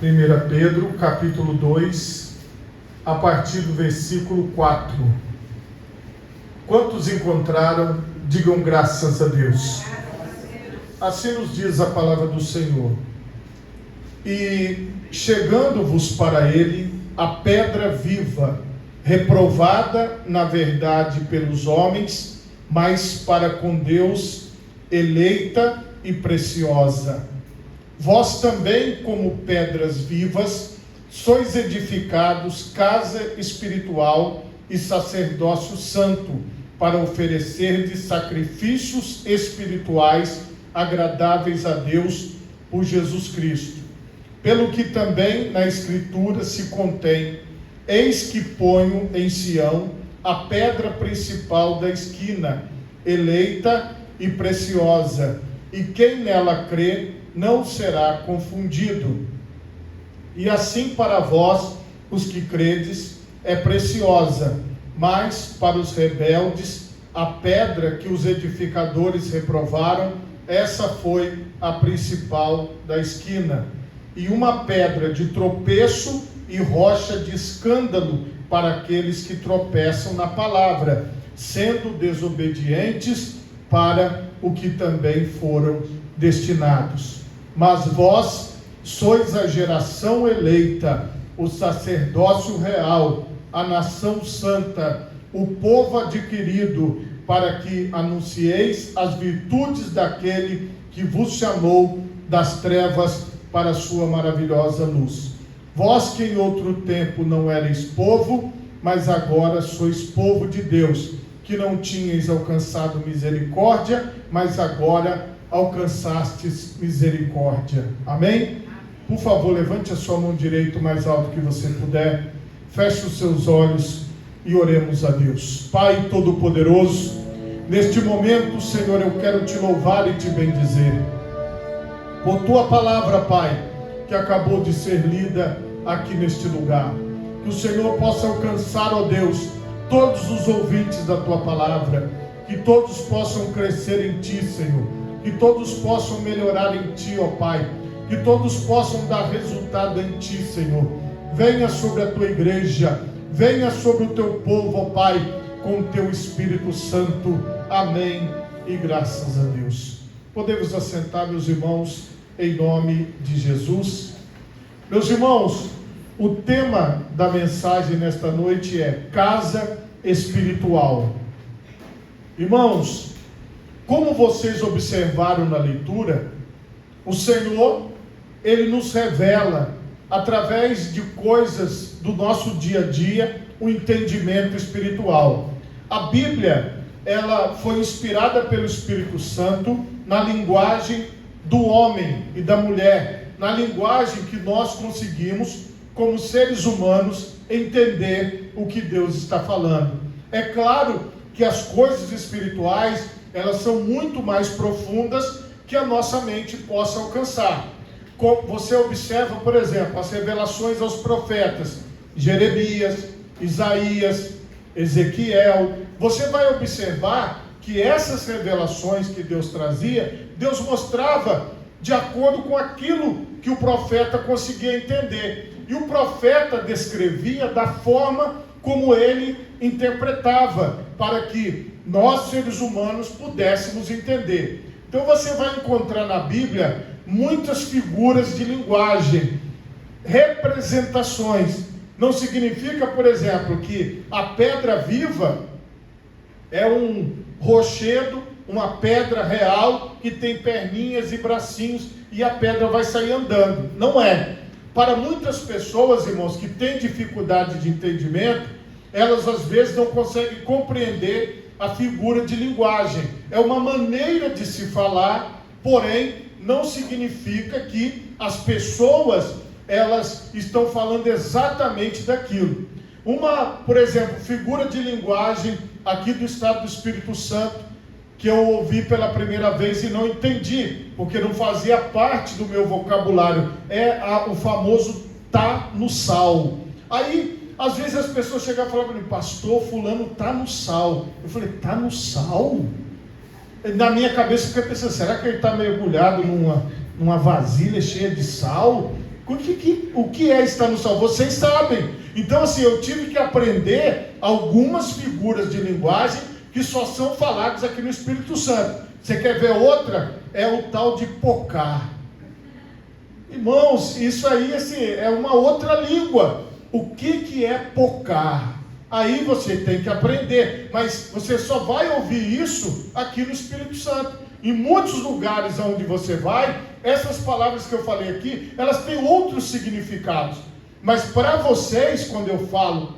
1 Pedro, capítulo 2, a partir do versículo 4. Quantos encontraram, digam graças a Deus. Assim nos diz a palavra do Senhor. E chegando-vos para ele, a pedra viva, reprovada na verdade pelos homens, mas para com Deus eleita e preciosa. Vós também, como pedras vivas, sois edificados casa espiritual e sacerdócio santo, para oferecerdes sacrifícios espirituais agradáveis a Deus por Jesus Cristo. Pelo que também na Escritura se contém: eis que ponho em Sião a pedra principal da esquina, eleita e preciosa, e quem nela crê não será confundido. E assim para vós, os que credes, é preciosa, mas para os rebeldes, a pedra que os edificadores reprovaram, essa foi a principal da esquina, e uma pedra de tropeço e rocha de escândalo para aqueles que tropeçam na palavra, sendo desobedientes para o que também foram destinados. Mas vós sois a geração eleita, o sacerdócio real, a nação santa, o povo adquirido, para que anuncieis as virtudes daquele que vos chamou das trevas para a sua maravilhosa luz. Vós que em outro tempo não erais povo, mas agora sois povo de Deus, que não tinhais alcançado misericórdia, mas agora alcançastes misericórdia. Amém? Por favor, levante a sua mão direita o mais alto que você puder, feche os seus olhos e oremos a Deus. Pai Todo-Poderoso, neste momento, Senhor, eu quero te louvar e te bendizer por tua palavra, Pai, que acabou de ser lida aqui neste lugar. Que o Senhor possa alcançar, ó Deus, todos os ouvintes da tua palavra, que todos possam crescer em ti, Senhor, que todos possam melhorar em ti, ó Pai, que todos possam dar resultado em ti, Senhor. Venha sobre a tua igreja, venha sobre o teu povo, ó Pai, com o teu Espírito Santo. Amém e graças a Deus. Podemos assentar, meus irmãos, em nome de Jesus. Meus irmãos, o tema da mensagem nesta noite é casa espiritual. Irmãos, como vocês observaram na leitura, o Senhor, Ele nos revela, através de coisas do nosso dia a dia, o entendimento espiritual. A Bíblia, ela foi inspirada pelo Espírito Santo na linguagem do homem e da mulher, na linguagem que nós conseguimos, como seres humanos, entender o que Deus está falando. É claro que as coisas espirituais, elas são muito mais profundas que a nossa mente possa alcançar. Você observa, por exemplo, as revelações aos profetas, Jeremias, Isaías, Ezequiel. Você vai observar que essas revelações que Deus trazia, Deus mostrava de acordo com aquilo que o profeta conseguia entender. E o profeta descrevia da forma como ele interpretava, para que nós, seres humanos, pudéssemos entender. Então você vai encontrar na Bíblia muitas figuras de linguagem, representações. Não significa, por exemplo, que a pedra viva é um rochedo, uma pedra real que tem perninhas e bracinhos e a pedra vai sair andando. Não é. Para muitas pessoas, irmãos, que têm dificuldade de entendimento, elas às vezes não conseguem compreender a figura de linguagem. É uma maneira de se falar, porém não significa que as pessoas elas estão falando exatamente daquilo. Por exemplo, figura de linguagem aqui do estado do Espírito Santo, que eu ouvi pela primeira vez e não entendi, porque não fazia parte do meu vocabulário, o famoso tá no sal. Aí, às vezes as pessoas chegam e falam para mim: pastor, fulano tá no sal. Eu falei: tá no sal? Na minha cabeça eu fiquei pensando: será que ele está mergulhado numa vasilha cheia de sal? O que é estar no salmo? Vocês sabem. Então, assim, eu tive que aprender algumas figuras de linguagem que só são faladas aqui no Espírito Santo. Você quer ver outra? É o tal de pocar. Irmãos, isso aí, assim, é uma outra língua. O que é pocar? Aí você tem que aprender, mas você só vai ouvir isso aqui no Espírito Santo. Em muitos lugares onde você vai, essas palavras que eu falei aqui, elas têm outros significados. Mas para vocês, quando eu falo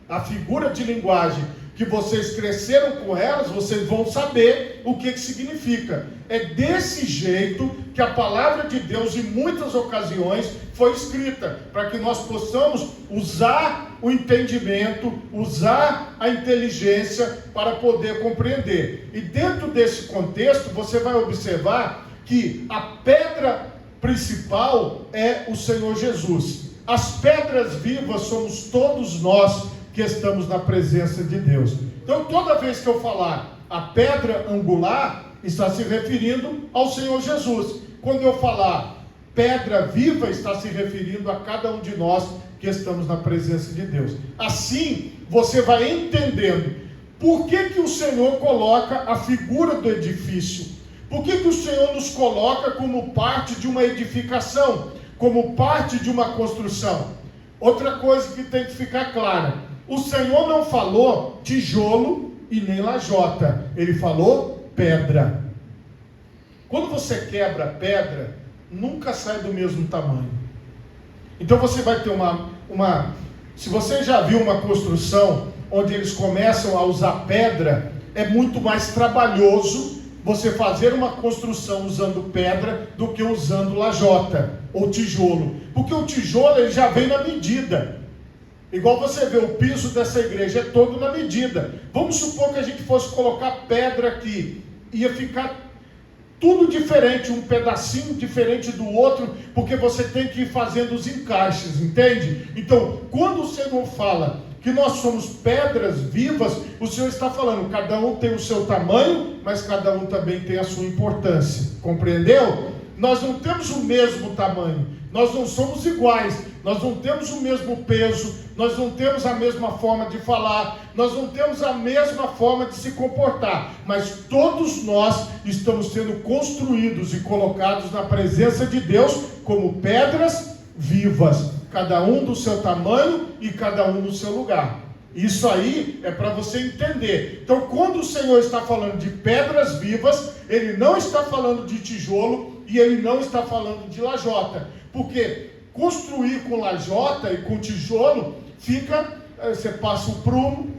a figura de linguagem, que vocês cresceram com elas, vocês vão saber o que significa. É desse jeito que a palavra de Deus, em muitas ocasiões, foi escrita, para que nós possamos usar o entendimento, usar a inteligência para poder compreender. E dentro desse contexto, você vai observar que a pedra principal é o Senhor Jesus. As pedras vivas somos todos nós que estamos na presença de Deus. Então, toda vez que eu falar a pedra angular, está se referindo ao Senhor Jesus. Quando eu falar pedra viva, está se referindo a cada um de nós que estamos na presença de Deus. Assim, você vai entendendo por que o Senhor coloca a figura do edifício. Por que o Senhor nos coloca como parte de uma edificação, como parte de uma construção. Outra coisa que tem que ficar clara: o Senhor não falou tijolo e nem lajota, Ele falou pedra. Quando você quebra pedra, nunca sai do mesmo tamanho. Então você vai ter se você já viu uma construção onde eles começam a usar pedra, é muito mais trabalhoso você fazer uma construção usando pedra do que usando lajota ou tijolo, porque o tijolo ele já vem na medida. Igual você vê, o piso dessa igreja é todo na medida. Vamos supor que a gente fosse colocar pedra aqui, ia ficar tudo diferente, um pedacinho diferente do outro, porque você tem que ir fazendo os encaixes, entende? Então, quando o Senhor fala que nós somos pedras vivas, o Senhor está falando, cada um tem o seu tamanho, mas cada um também tem a sua importância, compreendeu? Nós não temos o mesmo tamanho, nós não somos iguais, nós não temos o mesmo peso, nós não temos a mesma forma de falar, nós não temos a mesma forma de se comportar, mas todos nós estamos sendo construídos e colocados na presença de Deus como pedras vivas, cada um do seu tamanho e cada um no seu lugar. Isso aí é para você entender. Então, quando o Senhor está falando de pedras vivas, Ele não está falando de tijolo e Ele não está falando de lajota, porque construir com lajota e com tijolo você passa o prumo,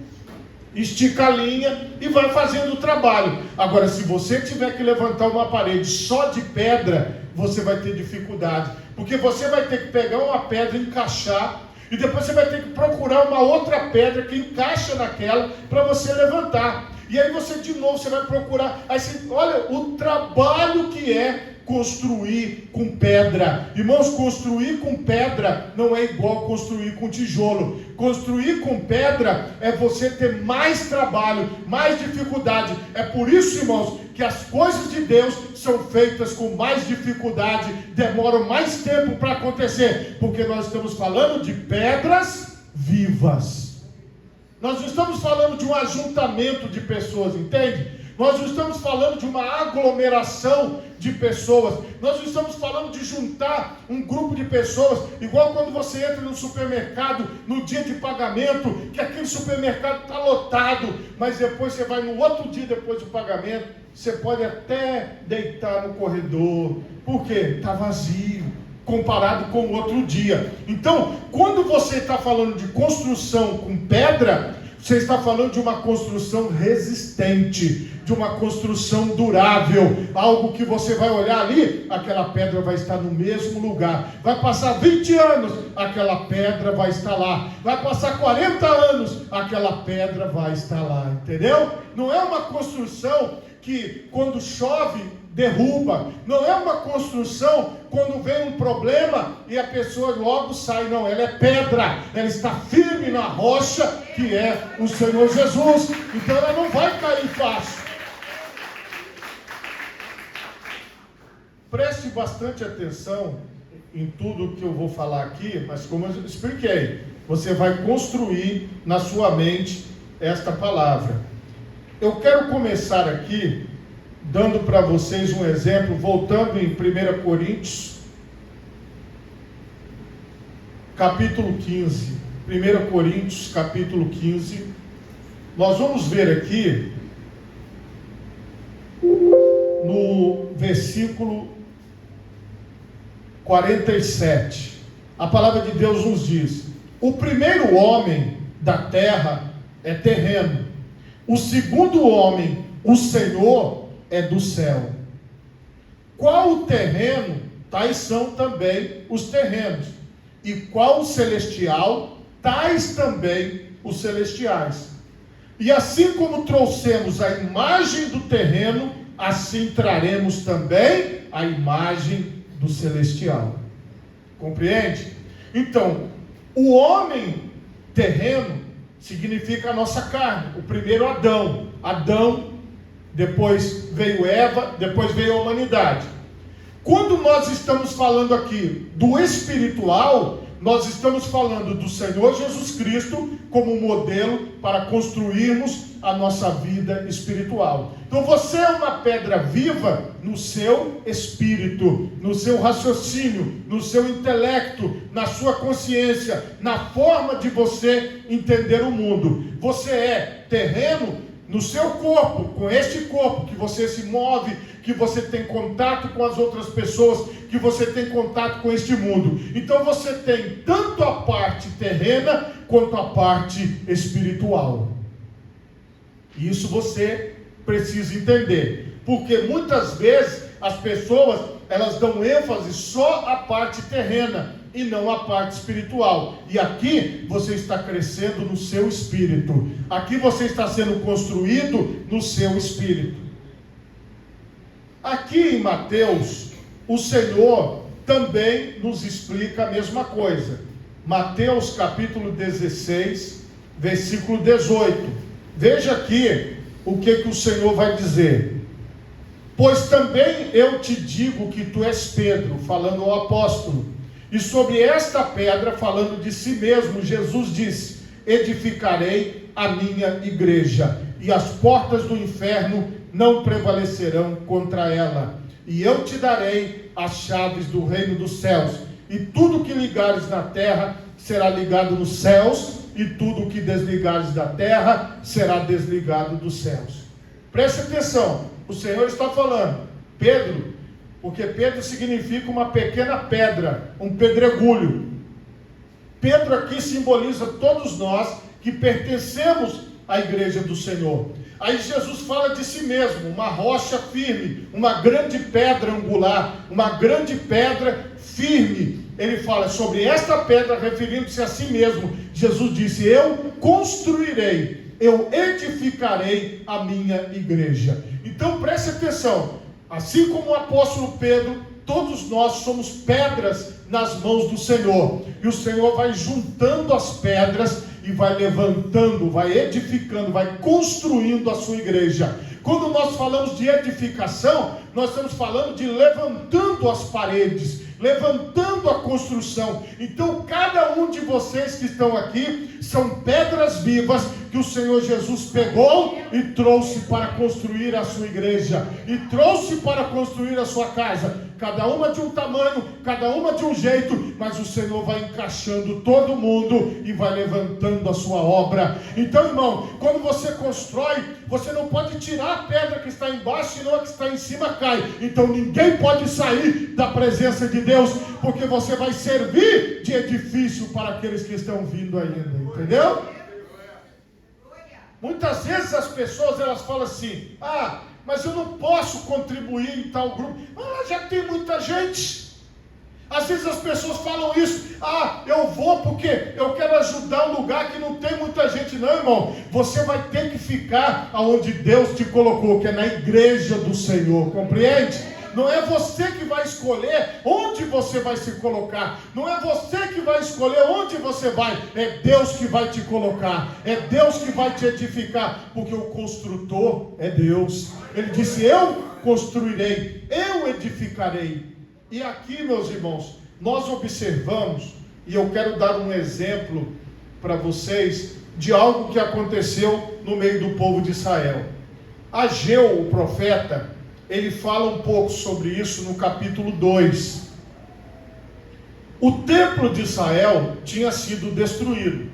estica a linha e vai fazendo o trabalho. Agora, se você tiver que levantar uma parede só de pedra, você vai ter dificuldade, porque você vai ter que pegar uma pedra, encaixar, e depois você vai ter que procurar uma outra pedra que encaixa naquela para você levantar. E aí você de novo você vai procurar. Aí você, olha o trabalho que é construir com pedra. Irmãos, construir com pedra não é igual construir com tijolo. Construir com pedra é você ter mais trabalho, mais dificuldade. É por isso, irmãos, que as coisas de Deus são feitas com mais dificuldade, demoram mais tempo para acontecer, porque nós estamos falando de pedras vivas. Nós não estamos falando de um ajuntamento de pessoas, entende? Nós não estamos falando de uma aglomeração de pessoas. Nós não estamos falando de juntar um grupo de pessoas, igual quando você entra no supermercado no dia de pagamento, que aquele supermercado está lotado, mas depois você vai no outro dia depois do pagamento, você pode até deitar no corredor, porque está vazio, comparado com o outro dia. Então, quando você está falando de construção com pedra, você está falando de uma construção resistente, de uma construção durável, algo que você vai olhar ali, aquela pedra vai estar no mesmo lugar, vai passar 20 anos, aquela pedra vai estar lá, vai passar 40 anos, aquela pedra vai estar lá, entendeu? Não é uma construção que quando chove derruba, não é uma construção quando vem um problema e a pessoa logo sai, não, ela é pedra, ela está firme na rocha que é o Senhor Jesus, então ela não vai cair fácil. Preste bastante atenção em tudo que eu vou falar aqui, mas como eu expliquei, você vai construir na sua mente esta palavra. Eu quero começar aqui dando para vocês um exemplo, voltando em 1 Coríntios, capítulo 15. 1 Coríntios, capítulo 15. Nós vamos ver aqui no versículo 47. A palavra de Deus nos diz: o primeiro homem da terra é terreno, o segundo homem, o Senhor, é do céu. Qual o terreno, tais são também os terrenos, e qual o celestial, tais também os celestiais. E assim como trouxemos a imagem do terreno, assim traremos também a imagem do celestial. Compreende? Então, o homem terreno significa a nossa carne, o primeiro Adão. Adão, depois veio Eva, depois veio a humanidade. Quando nós estamos falando aqui do espiritual, nós estamos falando do Senhor Jesus Cristo como modelo para construirmos a nossa vida espiritual. Então você é uma pedra viva no seu espírito, no seu raciocínio, no seu intelecto, na sua consciência, na forma de você entender o mundo. Você é terreno no seu corpo, com este corpo que você se move, que você tem contato com as outras pessoas, que você tem contato com este mundo. Então você tem tanto a parte terrena quanto a parte espiritual. Isso você precisa entender, porque muitas vezes as pessoas, elas dão ênfase só à parte terrena e não à parte espiritual. E aqui você está crescendo no seu espírito. Aqui você está sendo construído no seu espírito. Aqui em Mateus, o Senhor também nos explica a mesma coisa. Mateus capítulo 16, versículo 18. Veja aqui o que o Senhor vai dizer. Pois também eu te digo que tu és Pedro, falando ao apóstolo, e sobre esta pedra, falando de si mesmo, Jesus disse: edificarei a minha igreja, e as portas do inferno não prevalecerão contra ela. E eu te darei as chaves do reino dos céus, e tudo que ligares na terra será ligado nos céus, e tudo que desligares da terra será desligado dos céus. Preste atenção, o Senhor está falando, Pedro, porque Pedro significa uma pequena pedra, um pedregulho. Pedro aqui simboliza todos nós que pertencemos à igreja do Senhor. Aí Jesus fala de si mesmo, uma rocha firme, uma grande pedra angular, uma grande pedra firme. Ele fala sobre esta pedra, referindo-se a si mesmo. Jesus disse: eu construirei, eu edificarei a minha igreja. Então preste atenção, assim como o apóstolo Pedro, todos nós somos pedras nas mãos do Senhor, e o Senhor vai juntando as pedras e vai levantando, vai edificando, vai construindo a sua igreja. Quando nós falamos de edificação, nós estamos falando de levantando as paredes, levantando a construção. Então cada um de vocês que estão aqui são pedras vivas que o Senhor Jesus pegou e trouxe para construir a sua igreja, e trouxe para construir a sua casa, cada uma de um tamanho, cada uma de um jeito, mas o Senhor vai encaixando todo mundo e vai levantando a sua obra. Então, irmão, quando você constrói, você não pode tirar a pedra que está embaixo, senão a que está em cima cai. Então ninguém pode sair da presença de Deus, porque você vai servir de edifício para aqueles que estão vindo ainda, entendeu? Muitas vezes as pessoas, elas falam assim: ah, mas eu não posso contribuir em tal grupo. Ah, já tem muita gente. Às vezes as pessoas falam isso: ah, eu vou porque eu quero ajudar um lugar que não tem muita gente. Não, irmão, você vai ter que ficar aonde Deus te colocou, que é na igreja do Senhor, compreende? Não é você que vai escolher onde você vai se colocar. Não é você que vai escolher onde você vai. É Deus que vai te colocar. É Deus que vai te edificar. Porque o construtor é Deus. Ele disse: eu construirei, eu edificarei. E aqui, meus irmãos, nós observamos, e eu quero dar um exemplo para vocês, de algo que aconteceu no meio do povo de Israel. Ageu, o profeta, ele fala um pouco sobre isso no capítulo 2. O templo de Israel tinha sido destruído.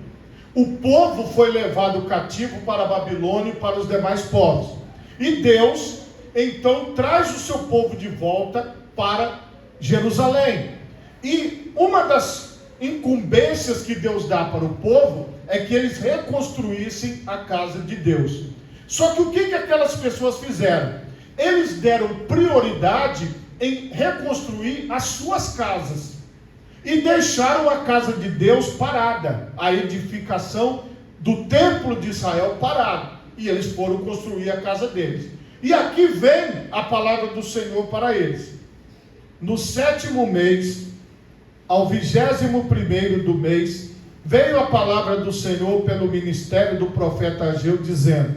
O povo foi levado cativo para a Babilônia e para os demais povos. E Deus, então, traz o seu povo de volta para Jerusalém. E uma das incumbências que Deus dá para o povo é que eles reconstruíssem a casa de Deus. Só que o que aquelas pessoas fizeram? Eles deram prioridade em reconstruir as suas casas e deixaram a casa de Deus parada, a edificação do templo de Israel parado, e eles foram construir a casa deles. E aqui vem a palavra do Senhor para eles. No 7º mês, ao 21º do mês, veio a palavra do Senhor pelo ministério do profeta Ageu, dizendo: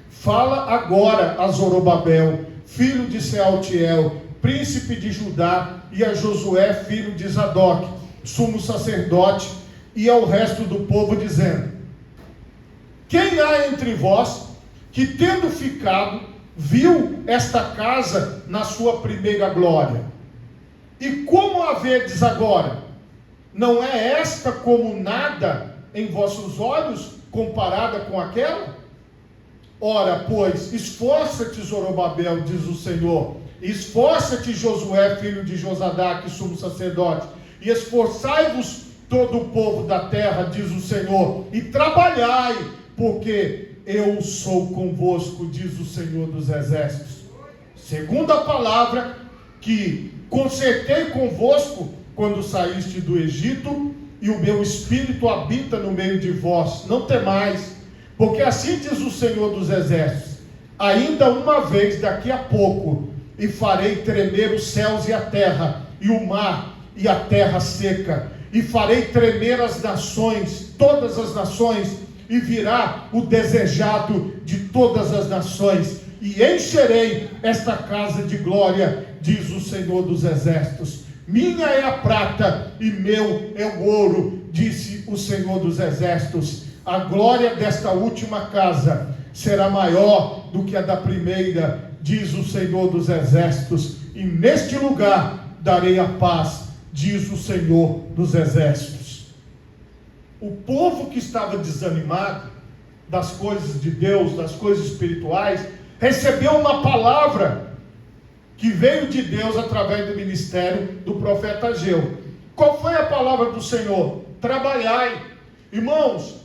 fala agora a Zorobabel, filho de Sealtiel, príncipe de Judá, e a Josué, filho de Zadok, sumo sacerdote, e ao resto do povo, dizendo: quem há entre vós que, tendo ficado, viu esta casa na sua primeira glória? E como a vedes agora? Não é esta como nada em vossos olhos, comparada com aquela? Ora, pois, esforça-te, Zorobabel, diz o Senhor, esforça-te, Josué, filho de Josadaque, sumo sacerdote, e esforçai-vos todo o povo da terra, diz o Senhor, e trabalhai, porque eu sou convosco, diz o Senhor dos exércitos. Segundo a palavra que concertei convosco quando saíste do Egito, e o meu espírito habita no meio de vós. Não temais, porque assim diz o Senhor dos exércitos: ainda uma vez daqui a pouco, e farei tremer os céus e a terra, e o mar e a terra seca, e farei tremer as nações, todas as nações, e virá o desejado de todas as nações, e encherei esta casa de glória, diz o Senhor dos exércitos. Minha é a prata e meu é o ouro, disse o Senhor dos exércitos. A glória desta última casa será maior do que a da primeira, diz o Senhor dos exércitos, e neste lugar darei a paz, diz o Senhor dos exércitos. O povo que estava desanimado das coisas de Deus, das coisas espirituais, recebeu uma palavra que veio de Deus através do ministério do profeta Ageu. Qual foi a palavra do Senhor? Trabalhai. Irmãos,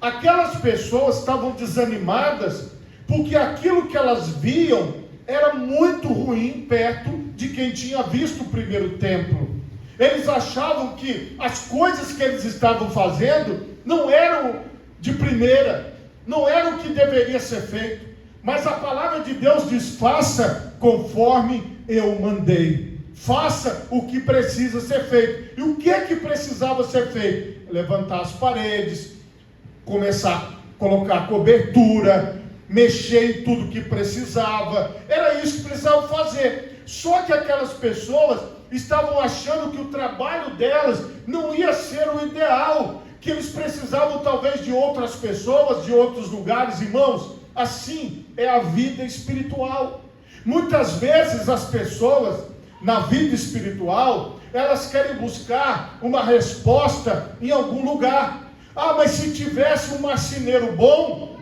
aquelas pessoas estavam desanimadas porque aquilo que elas viam era muito ruim perto de quem tinha visto o primeiro templo. Eles achavam que as coisas que eles estavam fazendo não eram de primeira, não era o que deveria ser feito. Mas a palavra de Deus diz: faça conforme eu mandei. Faça o que precisa ser feito. E o que é que precisava ser feito? Levantar as paredes, começar a colocar cobertura, mexer em tudo que precisava. Era isso que precisavam fazer. Só que aquelas pessoas estavam achando que o trabalho delas não ia ser o ideal, que eles precisavam talvez de outras pessoas, de outros lugares. Irmãos, assim é a vida espiritual. Muitas vezes as pessoas na vida espiritual, elas querem buscar uma resposta em algum lugar. Ah, mas se tivesse um marceneiro bom,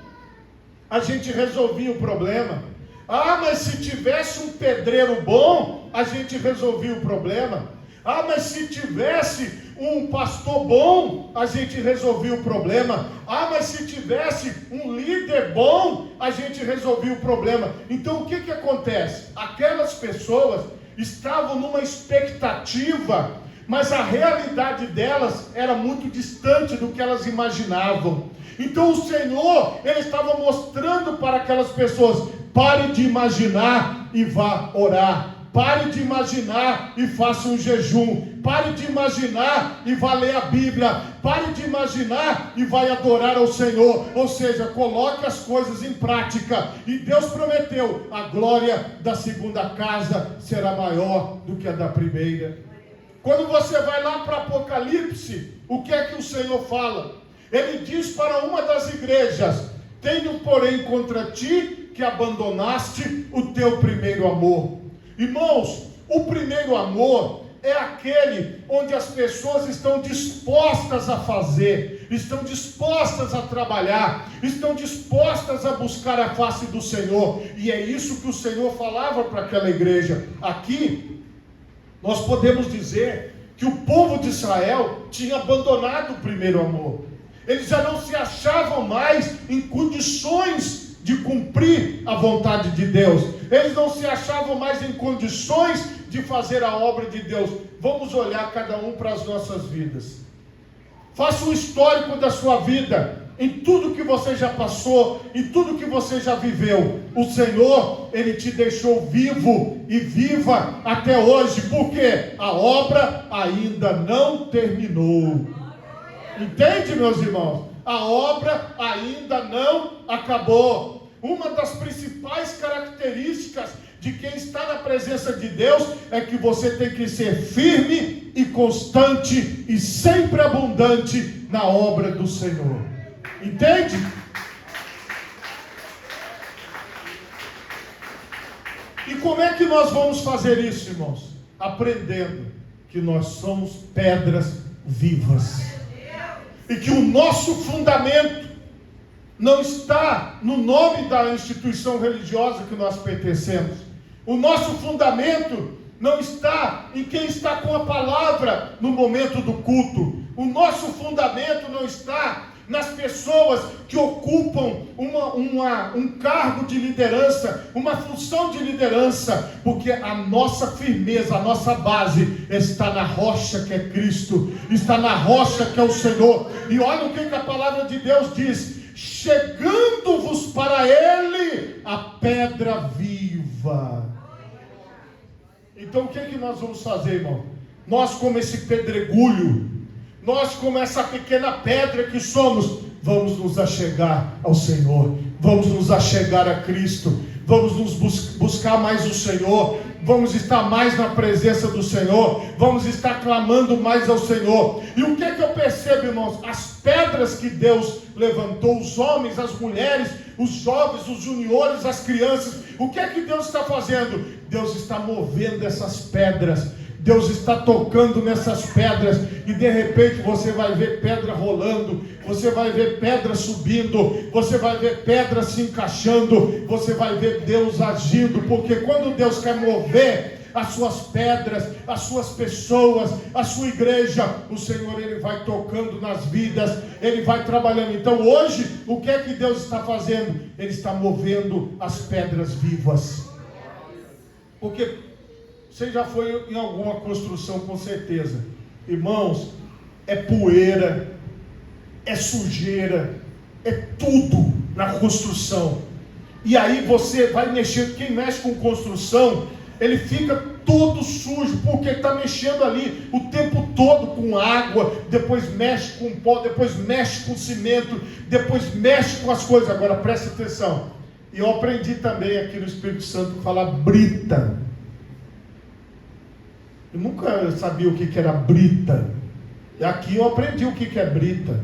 a gente resolvia o problema. Ah, mas se tivesse um pedreiro bom, a gente resolvia o problema. Ah, mas se tivesse um pastor bom, a gente resolvia o problema. Ah, mas se tivesse um líder bom, a gente resolvia o problema. Então o que acontece? Aquelas pessoas estavam numa expectativa, mas a realidade delas era muito distante do que elas imaginavam. Então o Senhor, Ele estava mostrando para aquelas pessoas: pare de imaginar e vá orar. Pare de imaginar e faça um jejum. Pare de imaginar e vá ler a Bíblia. Pare de imaginar e vai adorar ao Senhor. Ou seja, coloque as coisas em prática. E Deus prometeu: a glória da segunda casa será maior do que a da primeira. Quando você vai lá para Apocalipse, o que é que o Senhor fala? Ele diz para uma das igrejas: tenho, porém, contra ti que abandonaste o teu primeiro amor. Irmãos, o primeiro amor é aquele onde as pessoas estão dispostas a fazer, estão dispostas a trabalhar, estão dispostas a buscar a face do Senhor. E é isso que o Senhor falava para aquela igreja. Aqui, nós podemos dizer que o povo de Israel tinha abandonado o primeiro amor. Eles já não se achavam mais em condições de cumprir a vontade de Deus. Eles não se achavam mais em condições de fazer a obra de Deus. Vamos olhar cada um para as nossas vidas. Faça um histórico da sua vida, em tudo que você já passou, em tudo que você já viveu. O Senhor, Ele te deixou vivo e viva até hoje, porque a obra ainda não terminou. Entende, meus irmãos? A obra ainda não acabou. Uma das principais características de quem está na presença de Deus é que você tem que ser firme e constante e sempre abundante na obra do Senhor. Entende? E como é que nós vamos fazer isso, irmãos? Aprendendo que nós somos pedras vivas. E que o nosso fundamento não está no nome da instituição religiosa que nós pertencemos. O nosso fundamento não está em quem está com a palavra no momento do culto. O nosso fundamento não está nas pessoas que ocupam um cargo de liderança, uma função de liderança, porque a nossa firmeza, a nossa base está na rocha que é Cristo, está na rocha que é o Senhor. E olha o que a palavra de Deus diz: chegando-vos para Ele a pedra viva. Então o que nós vamos fazer, irmão? Nós, como esse pedregulho, nós, como essa pequena pedra que somos, vamos nos achegar ao Senhor, vamos nos achegar a Cristo, vamos nos buscar mais o Senhor, vamos estar mais na presença do Senhor, vamos estar clamando mais ao Senhor. E o que eu percebo, irmãos? As pedras que Deus levantou, os homens, as mulheres, os jovens, os juniores, as crianças, o que Deus está fazendo? Deus está movendo essas pedras, Deus está tocando nessas pedras, e de repente você vai ver pedra rolando, você vai ver pedra subindo, você vai ver pedra se encaixando, você vai ver Deus agindo, porque quando Deus quer mover as suas pedras, as suas pessoas, a sua igreja, o Senhor, Ele vai tocando nas vidas, Ele vai trabalhando. Então hoje, o que Deus está fazendo? Ele está movendo as pedras vivas. Porque você já foi em alguma construção, com certeza. Irmãos, é poeira, é sujeira, é tudo na construção. E aí você vai mexer, quem mexe com construção, ele fica todo sujo, porque está mexendo ali o tempo todo com água, depois mexe com pó, depois mexe com cimento, depois mexe com as coisas. Agora preste atenção, e eu aprendi também aqui no Espírito Santo falar brita. Eu nunca sabia o que era brita, e aqui eu aprendi o que é brita.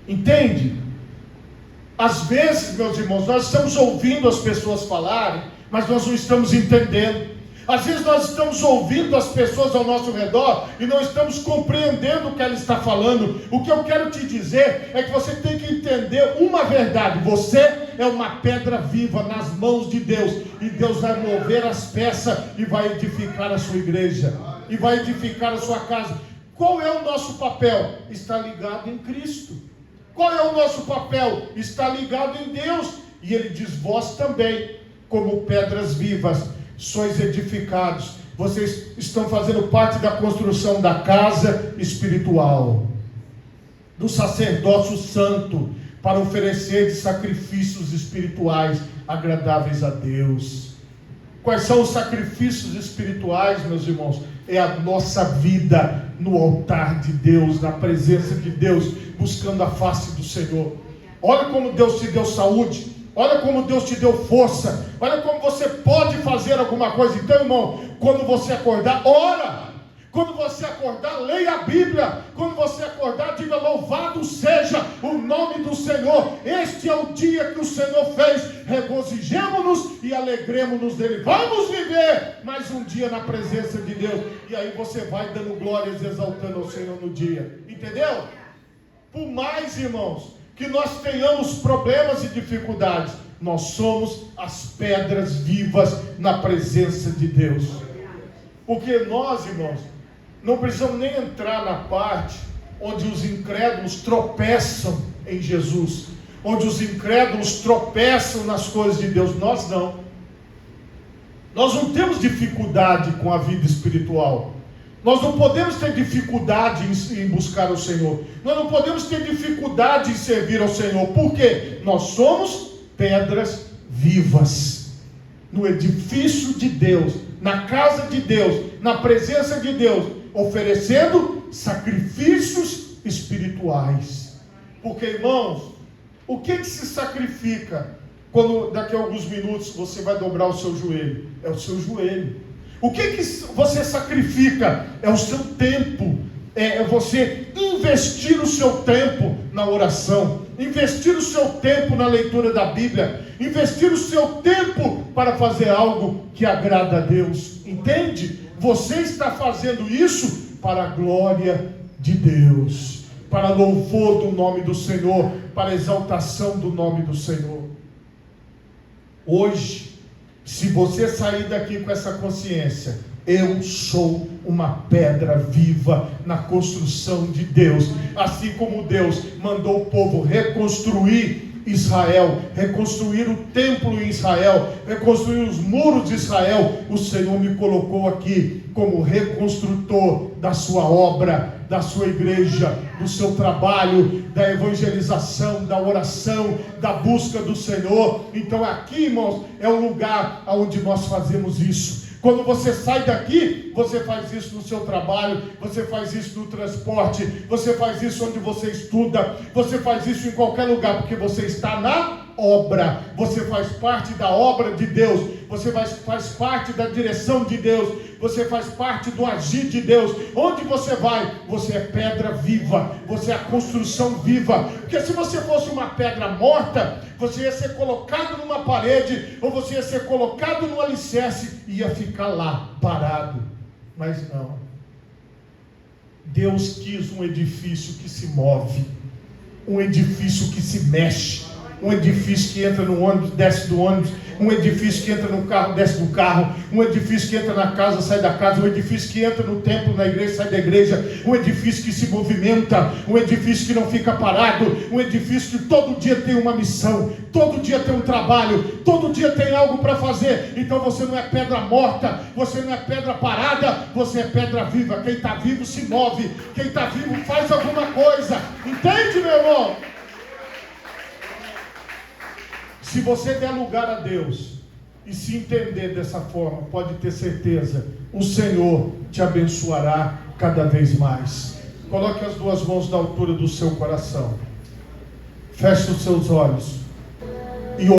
Entende? Às vezes, meus irmãos, nós estamos ouvindo as pessoas falarem, mas nós não estamos entendendo. Às vezes nós estamos ouvindo as pessoas ao nosso redor e não estamos compreendendo o que ela está falando. O que eu quero te dizer é que você tem que entender uma verdade: você é uma pedra viva nas mãos de Deus, e Deus vai mover as peças e vai edificar a sua igreja, e vai edificar a sua casa. Qual é o nosso papel? Está ligado em Cristo. Qual é o nosso papel? Está ligado em Deus. E Ele diz: vós também, como pedras vivas, sois edificados. Vocês estão fazendo parte da construção da casa espiritual, do sacerdócio santo, para oferecer sacrifícios espirituais agradáveis a Deus. Quais são os sacrifícios espirituais, meus irmãos? É a nossa vida no altar de Deus, na presença de Deus, buscando a face do Senhor. Olha como Deus te deu saúde, olha como Deus te deu força, olha como você pode fazer alguma coisa. Então, irmão, quando você acordar, ora, Quando você acordar, leia a Bíblia. Quando você acordar, diga: louvado seja o nome do Senhor. Este é o dia que o Senhor fez. Regozijemo-nos e alegremos-nos dele. Vamos viver mais um dia na presença de Deus. E aí você vai dando glórias, exaltando ao Senhor no dia. Entendeu? Por mais, irmãos, que nós tenhamos problemas e dificuldades, nós somos as pedras vivas na presença de Deus. Porque nós, irmãos, não precisamos nem entrar na parte onde os incrédulos tropeçam em Jesus, onde os incrédulos tropeçam nas coisas de Deus. Nós não. Nós não temos dificuldade com a vida espiritual. Nós não podemos ter dificuldade em buscar o Senhor. Nós não podemos ter dificuldade em servir ao Senhor. Por quê? Nós somos pedras vivas no edifício de Deus, na casa de Deus, na presença de Deus, oferecendo sacrifícios espirituais. Porque, irmãos, o que se sacrifica quando daqui a alguns minutos você vai dobrar o seu joelho? É o seu joelho. O que você sacrifica? É o seu tempo. É você investir o seu tempo na oração, investir o seu tempo na leitura da Bíblia, investir o seu tempo para fazer algo que agrada a Deus. Entende? Você está fazendo isso para a glória de Deus, para louvor do nome do Senhor, para exaltação do nome do Senhor. Hoje, se você sair daqui com essa consciência: eu sou uma pedra viva na construção de Deus. Assim como Deus mandou o povo reconstruir Israel, reconstruir o templo em Israel, reconstruir os muros de Israel, o Senhor me colocou aqui como reconstrutor da sua obra, da sua igreja, do seu trabalho, da evangelização, da oração, da busca do Senhor. Então aqui, irmãos, é o lugar onde nós fazemos isso. Quando você sai daqui, você faz isso no seu trabalho, você faz isso no transporte, você faz isso onde você estuda, você faz isso em qualquer lugar, porque você está na obra, você faz parte da obra de Deus, você faz parte da direção de Deus, você faz parte do agir de Deus. Onde você vai, você é pedra viva, você é a construção viva. Porque se você fosse uma pedra morta, você ia ser colocado numa parede, ou você ia ser colocado num alicerce e ia ficar lá, parado. Mas não. Deus quis um edifício que se move, um edifício que se mexe, um edifício que entra no ônibus, desce do ônibus, um edifício que entra no carro, desce do carro, um edifício que entra na casa, sai da casa, um edifício que entra no templo, na igreja, sai da igreja, um edifício que se movimenta, um edifício que não fica parado, um edifício que todo dia tem uma missão, todo dia tem um trabalho, todo dia tem algo para fazer. Então você não é pedra morta, você não é pedra parada, você é pedra viva. Quem está vivo se move, quem está vivo faz alguma coisa. Entende, meu irmão? Se você der lugar a Deus e se entender dessa forma, pode ter certeza, o Senhor te abençoará cada vez mais. Coloque as duas mãos na altura do seu coração. Feche os seus olhos.